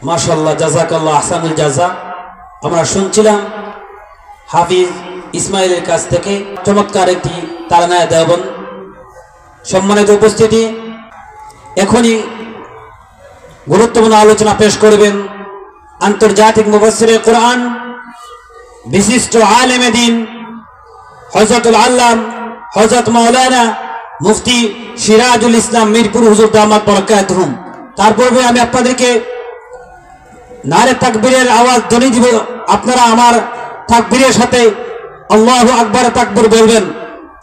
মাশাআল্লাহ, জাযাকাল্লাহ আহসানুল জাযা। আমরা শুনছিলাম হাফিজ ইসমাইলের কাছ থেকে চমৎকার একটি তারানায়ে দেওবন্দ। সম্মানিত উপস্থিতি, এখনই গুরুত্বপূর্ণ আলোচনা পেশ করবেন আন্তর্জাতিক মুফাসসিরে কোরআন, বিশিষ্ট আলেমে দ্বীন হযরতুল আল্লাম হযরত মাওলানা মুফতি সিরাজুল ইসলাম মিরপুর হুজুর দামাত বরকাতুহুম। তারপরে আমি আপনাদেরকে নারে তাকবীরের আওয়াজ ধ্বনি দিব। আপনারা আমার তাকবীরের সাথে আল্লাহু আকবার তাকবীর বলবেন,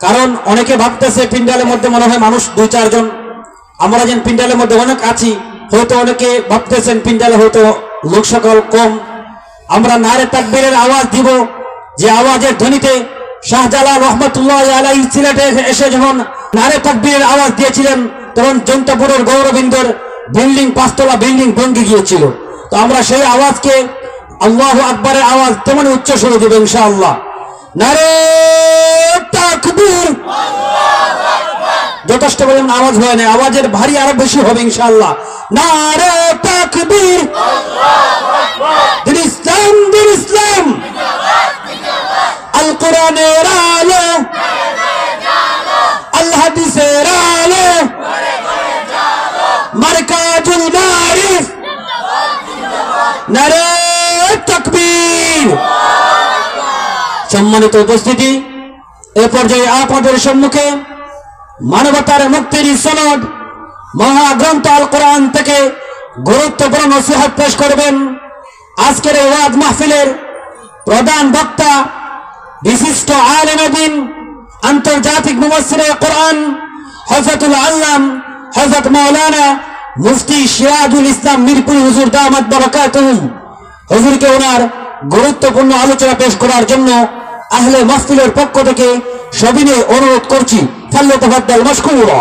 কারণ অনেকে ভাবতেছে পিন্ডালের মধ্যে মনে হয় মানুষ 2-4 জন। আমরা যেন পিন্ডালের মধ্যে অনেক আছি, হয়তো অনেকে ভাবতেছেন পিন্ডালে হয়তো লোক সকল কম। আমরা নারে তাকবীরের আওয়াজ দিব, যে আওয়াজের ধ্বনিতে শাহজালাল রহমাতুল্লাহি আলাইহি সিলেটে এসে যখন নারে তাকবীরের আওয়াজ দিয়েছিলেন, তখন জনতাপুরের গৌরবিন্দর বিল্ডিং 5তলা বিল্ডিং ভেঙে গিয়েছিল। তো আমরা সেই আওয়াজকে আল্লাহু আকবারের আওয়াজ তেমনি উচ্চ স্বরে দেব ইনশাআল্লাহ। নারে তাকবীর, যথেষ্ট বলেন আওয়াজ হয় না, আওয়াজের ভারী আরো বেশি হবে ইনশাআল্লাহ। নারে তাকবীর, দিন ইসলাম, দিন ইসলাম, আল কোরআনের আলো, আল হাদিসের আলো, মারকাজুল মারিফ, নারে তাকবীর। সম্মানিত উপস্থিতি, এ পর্যায়ে আপনাদের সম্মুখে মানবতার মুক্তির সনদ মহাগ্রন্থ আল কোরআন থেকে গুরুত্বপূর্ণ নসিহত পেশ করবেন আজকের এই ওয়াজ মাহফিলের প্রধান বক্তা, বিশিষ্ট আলেমে দ্বীন আন্তর্জাতিক মুফাসসিরে কোরআন হযরতুল আল্লাম হযরত মাওলানা মুফতি সিরাজুল ইসলাম মিরপুর হুজুর দামাত বরকাতুহুম। হুজুরকে ওনার গুরুত্বপূর্ণ আলোচনা পেশ করার জন্য আহলে মাহফিলের পক্ষ থেকে সবিনয়ে অনুরোধ করছি, ফাল্যতাফাদ্দাল মাশকুরা।